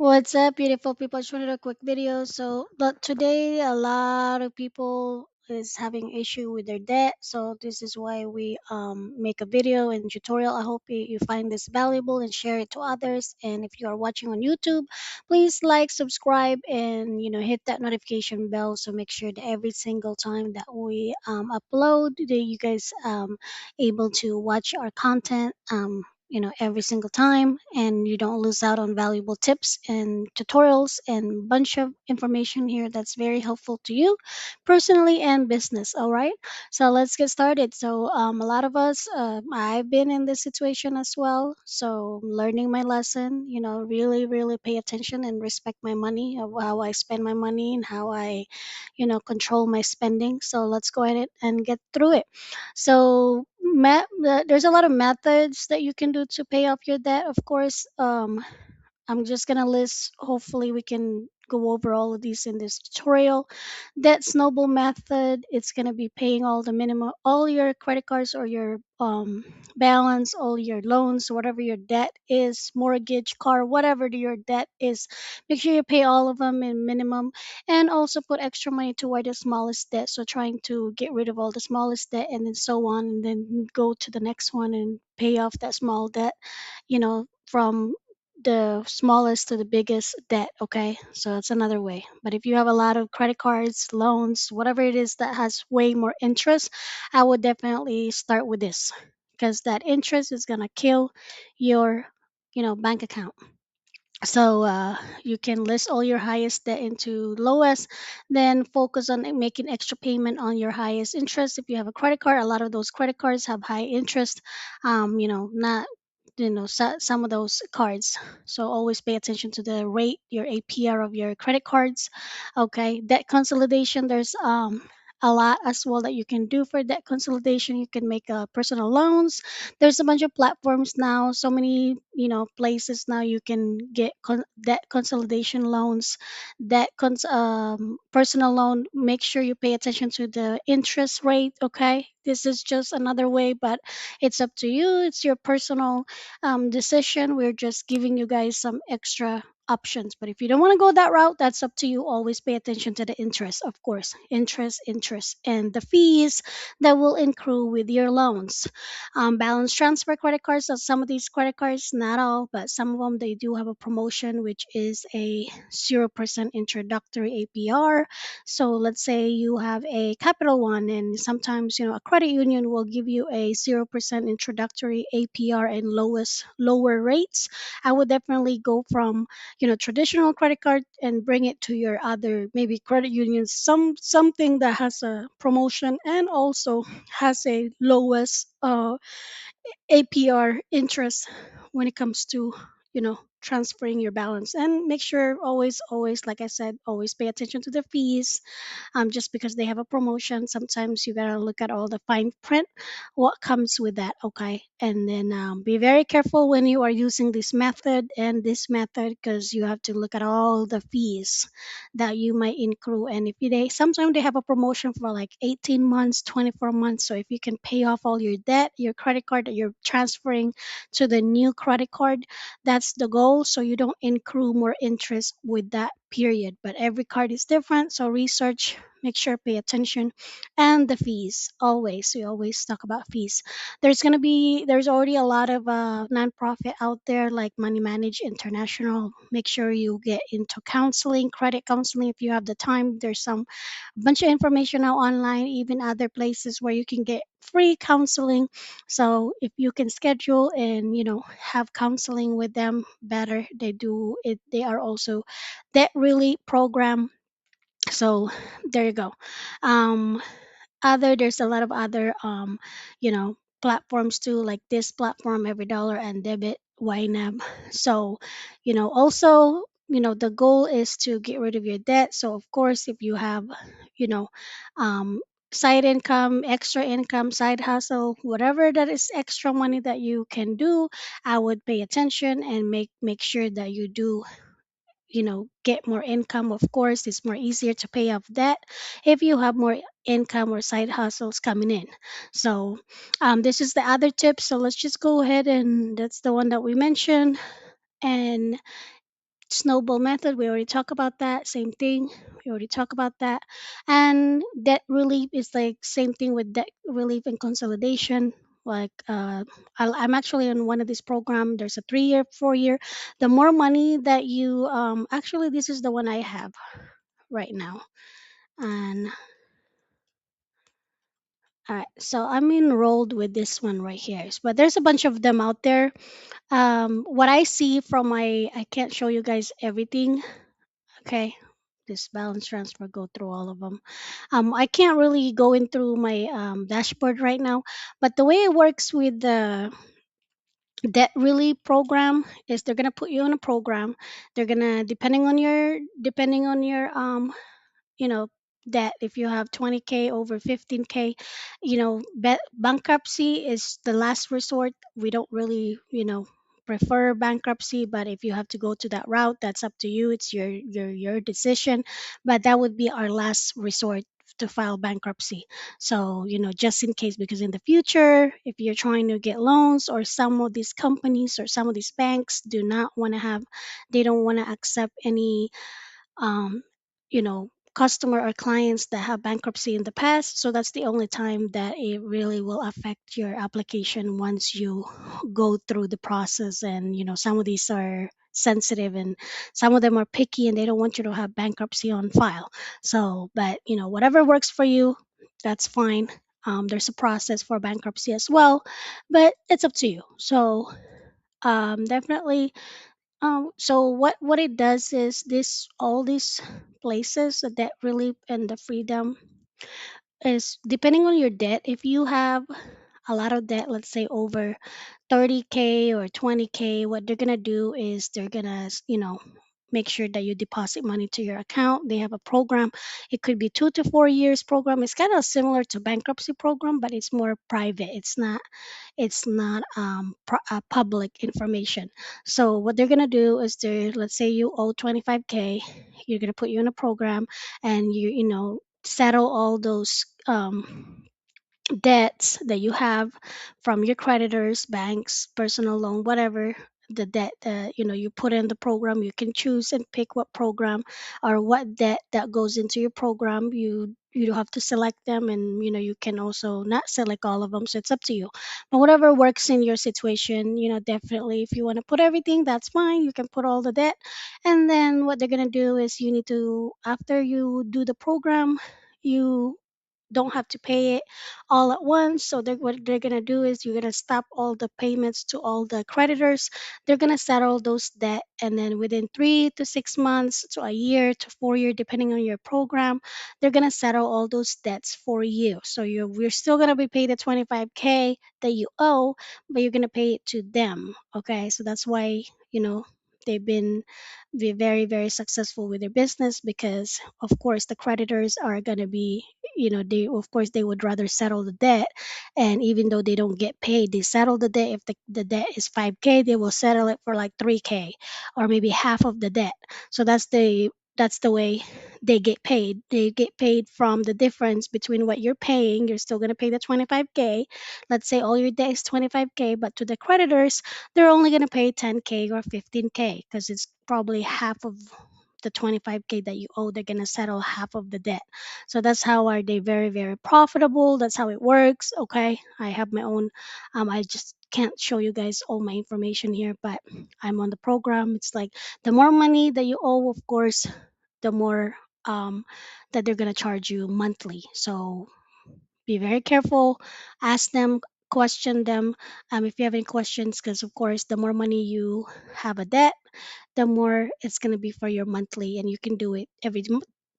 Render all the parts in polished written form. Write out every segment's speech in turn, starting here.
What's up, beautiful people? Just wanted a quick video. But today a lot of people is having issue with their debt. So this is why we make a video and tutorial. I hope you find this valuable and share it to others. And if you are watching on YouTube, please like, subscribe, and hit that notification bell. So make sure that every single time that we upload, that you guys able to watch our content. Every single time, and you don't lose out on valuable tips and tutorials and bunch of information here that's very helpful to you personally and business. All right, so let's get started. A lot of us, I've been in this situation as well, so learning my lesson, really pay attention and respect my money, of how I spend my money and how I control my spending. So let's go ahead and get through it. There's a lot of methods that you can do to pay off your debt. Of course, I'm just gonna list. Hopefully, we can go over all of these in this tutorial. That snowball method. It's gonna be paying all the minimum, all your credit cards or your balance, all your loans, whatever your debt is, mortgage, car, whatever your debt is. Make sure you pay all of them in minimum, and also put extra money toward the smallest debt. So trying to get rid of all the smallest debt, and then so on, and then go to the next one and pay off that small debt. From the smallest to the biggest debt. Okay, so that's another way. But if you have a lot of credit cards, loans, whatever it is that has way more interest, I would definitely start with this, because that interest is gonna kill your bank account. So you can list all your highest debt into lowest, then focus on making extra payment on your highest interest. If you have a credit card, a lot of those credit cards have high interest. Not some of those cards. So always pay attention to the rate, your APR of your credit cards. Okay, debt consolidation. There's a lot as well that you can do for debt consolidation. You can make personal loans. There's a bunch of platforms now, so many places now you can get debt consolidation loans, personal loan. Make sure you pay attention to the interest rate. Okay, this is just another way, but it's up to you. It's your personal decision. We're just giving you guys some extra options, but if you don't want to go that route, that's up to you. Always pay attention to the interest, of course. Interest, and the fees that will accrue with your loans. Balance transfer credit cards. So some of these credit cards, not all, but some of them, they do have a promotion, which is a 0% introductory APR. So let's say you have a Capital One, and sometimes a credit union will give you a 0% introductory APR and lower rates. I would definitely go from traditional credit card and bring it to your other maybe credit unions, something that has a promotion and also has a lowest APR interest when it comes to transferring your balance. And make sure, always, like I said, always pay attention to the fees. Just because they have a promotion, sometimes you gotta look at all the fine print, what comes with that. Okay, and then be very careful when you are using this method and this method, because you have to look at all the fees that you might incur. And if they sometimes they have a promotion for like 18 months, 24 months. So if you can pay off all your debt, your credit card that you're transferring to the new credit card, that's the goal, so you don't accrue more interest with that period. But every card is different, so research, make sure, pay attention. And the fees, always, we always talk about fees. There's already a lot of nonprofit out there like Money Manage International. Make sure you get into counseling, credit counseling, if you have the time. There's some bunch of information now online, even other places where you can get free counseling. So if you can schedule and have counseling with them, better. They do it. They are also that really program. So there you go. um There's a lot of other platforms too, like this platform, every dollar and debit, YNAB. So also, the goal is to get rid of your debt. So of course, if you have you know um side income, extra income, side hustle, whatever that is extra money that you can do, I would pay attention and make sure that you do get more income. Of course, it's more easier to pay off debt if you have more income or side hustles coming in. So this is the other tip, so let's just go ahead, and that's the one that we mentioned. And snowball method, we already talked about that. Same thing, we already talked about that. And debt relief is like same thing with debt relief and consolidation. Like I'm actually in one of these program. There's a 3 year, 4 year. The more money that you actually, this is the one I have right now. And all right, so I'm enrolled with this one right here. But there's a bunch of them out there. What I see from my, I can't show you guys everything. Okay, this balance transfer, go through all of them. I can't really go in through my dashboard right now, but the way it works with the debt relief program is they're gonna put you in a program. They're gonna, depending on your you know that if you have 20K over 15K, bankruptcy is the last resort. We don't really prefer bankruptcy, but if you have to go to that route, that's up to you. It's your decision, but that would be our last resort to file bankruptcy. So just in case, because in the future, if you're trying to get loans, or some of these companies or some of these banks do not want to have, they don't want to accept any um, customer or clients that have bankruptcy in the past. So that's the only time that it really will affect your application once you go through the process. And some of these are sensitive, and some of them are picky, and they don't want you to have bankruptcy on file. So, but whatever works for you, that's fine. There's a process for bankruptcy as well, but it's up to you. So definitely so what it does is, this all these places, the debt relief and the freedom, is depending on your debt. If you have a lot of debt, let's say over 30K or 20K, what they're gonna do is they're gonna make sure that you deposit money to your account. They have a program. It could be 2 to 4 years program. It's kind of similar to bankruptcy program, but it's more private. It's not public information. So what they're gonna do is, let's say you owe 25K, you're gonna put you in a program, and settle all those debts that you have from your creditors, banks, personal loan, whatever the debt that you put in the program. You can choose and pick what program or what debt that goes into your program. You don't have to select them, and you can also not select all of them. So it's up to you. But whatever works in your situation, definitely, if you want to put everything, that's fine. You can put all the debt, and then what they're gonna do is, you need to, after you do the program, you don't have to pay it all at once. So what they're gonna do is, you're gonna stop all the payments to all the creditors. They're gonna settle those debt, and then within 3 to 6 months to a year to 4 year, depending on your program, they're gonna settle all those debts for you. So we're still gonna be paid the 25K that you owe, but you're gonna pay it to them. Okay, so that's why they've been very, very successful with their business, because of course the creditors are going to be, they, of course, they would rather settle the debt. And even though they don't get paid, they settle the debt. If the debt is 5K, they will settle it for like 3K, or maybe half of the debt. So that's the way they get paid. They get paid from the difference between what you're paying. You're still going to pay the 25K. Let's say all your debt is 25K, but to the creditors, they're only going to pay 10K or 15K, because it's probably half of the 25K that you owe. They're going to settle half of the debt. So that's how are they very, very profitable. That's how it works. Okay, I have my own, I just can't show you guys all my information here, but I'm on the program. It's like, the more money that you owe, of course, the more that they're going to charge you monthly. So be very careful. Ask them, question them, if you have any questions, because of course the more money you have a debt, the more it's going to be for your monthly. And you can do it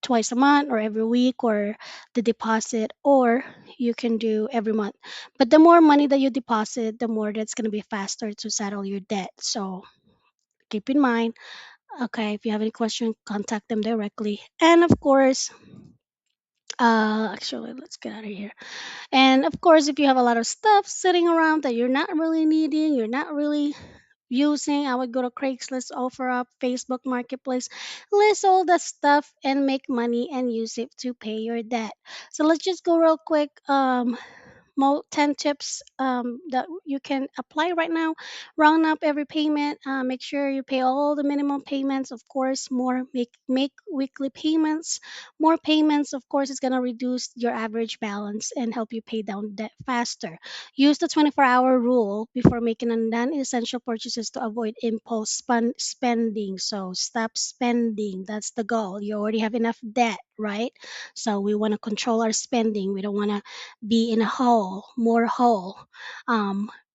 twice a month, or every week, or the deposit, or you can do every month. But the more money that you deposit, the more that's going to be faster to settle your debt. So keep in mind. Okay, if you have any question, contact them directly. And of course, actually, let's get out of here. And of course, if you have a lot of stuff sitting around that you're not really needing, you're not really using, I would go to Craigslist, OfferUp, Facebook Marketplace, list all the stuff and make money and use it to pay your debt. So let's just go real quick. 10 tips that you can apply right now. Round up every payment. Make sure you pay all the minimum payments. Of course, more make weekly payments. More payments, of course, is gonna reduce your average balance and help you pay down debt faster. Use the 24-hour rule before making a non-essential purchases to avoid impulse spending. So stop spending. That's the goal. You already have enough debt, right? So we want to control our spending. We don't want to be in a hole, more hole.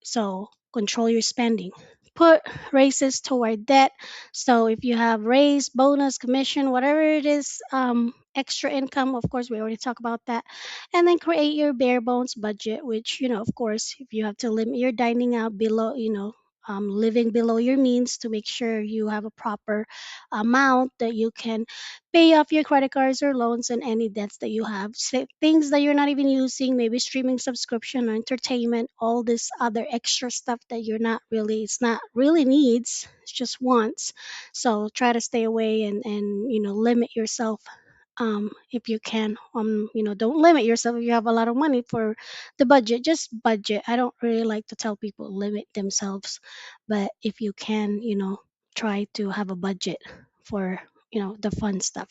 So control your spending. Put raises toward debt. So if you have raise, bonus, commission, whatever it is, extra income, of course, we already talked about that. And then create your bare bones budget, which, of course, if you have to limit your dining out below, living below your means to make sure you have a proper amount that you can pay off your credit cards or loans and any debts that you have. Things that you're not even using, maybe streaming subscription or entertainment, all this other extra stuff that it's not really needs, it's just wants. So try to stay away and limit yourself if you can. Don't limit yourself if you have a lot of money for the budget. Just budget. I don't really like to tell people limit themselves, but if you can, try to have a budget for the fun stuff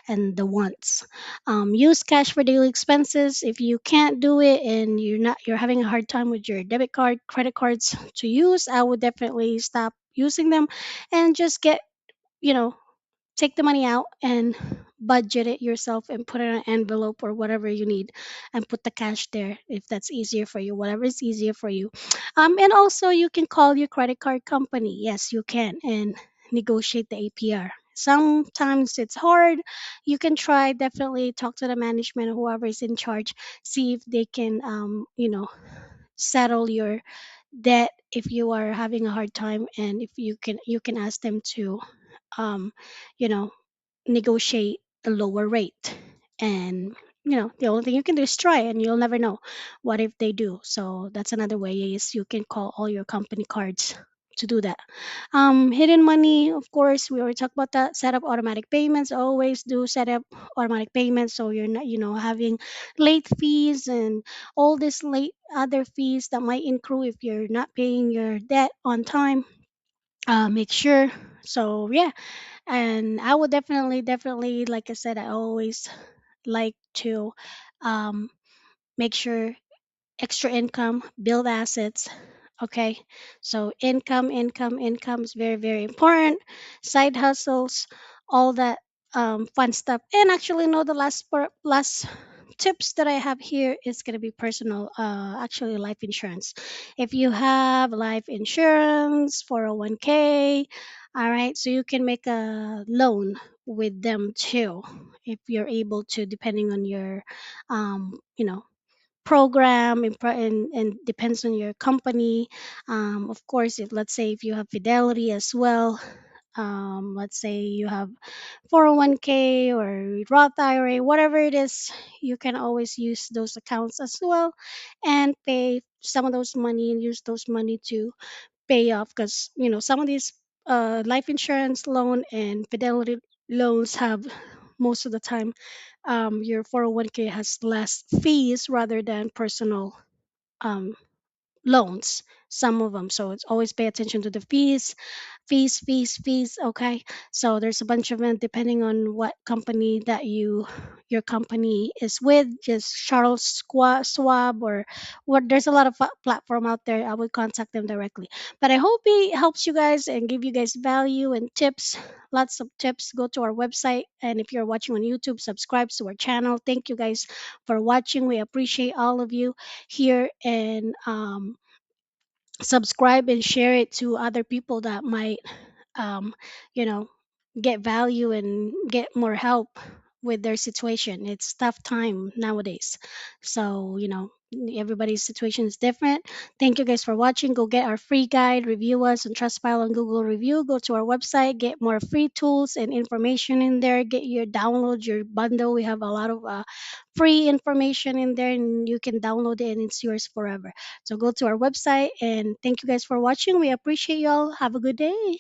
and the wants. Use cash for daily expenses. If you can't do it and you're having a hard time with your debit card, credit cards to use, I would definitely stop using them and just you know take the money out and budget it yourself and put it in an envelope or whatever you need and put the cash there if that's easier for you, whatever is easier for you. And also you can call your credit card company. Yes, you can, and negotiate the APR. Sometimes it's hard. You can try, definitely talk to the management or whoever is in charge, see if they can settle your debt if you are having a hard time, and if you can ask them to um you know negotiate a lower rate. And the only thing you can do is try, and you'll never know what if they do. So that's another way, is you can call all your company cards to do that. Hidden money, of course, we already talked about that. Set up automatic payments. Always do set up automatic payments so you're not having late fees and all this late other fees that might accrue if you're not paying your debt on time. Make sure. So yeah, and I would definitely, like I said, I always like to um, make sure extra income, build assets. Okay, so income is very, very important. Side hustles, all that fun stuff. And actually, no, the last tips that I have here is going to be personal, actually life insurance. If you have life insurance, 401k, all right, so you can make a loan with them too if you're able to, depending on your program, and depends on your company. Of course, if let's say if you have Fidelity as well, let's say you have 401k or Roth IRA, whatever it is, you can always use those accounts as well and pay some of those money and use those money to pay off, because some of these life insurance loan and Fidelity loans have, most of the time, your 401k has less fees rather than personal um, loans, some of them. So it's always pay attention to the fees. Okay, so there's a bunch of them depending on what company that your company is with, just Charles Schwab, or what. There's a lot of platform out there. I would contact them directly. But I hope it helps you guys and give you guys value and tips, lots of tips. Go to our website, and if you're watching on YouTube, subscribe to our channel. Thank you guys for watching. We appreciate all of you here, and subscribe and share it to other people that might um, you know, get value and get more help with their situation. It's tough time nowadays. So, everybody's situation is different. Thank you guys for watching. Go get our free guide, review us on Trustpilot and Google Review. Go to our website, get more free tools and information in there. Get your download, your bundle. We have a lot of free information in there, and you can download it and it's yours forever. So go to our website, and thank you guys for watching. We appreciate y'all. Have a good day.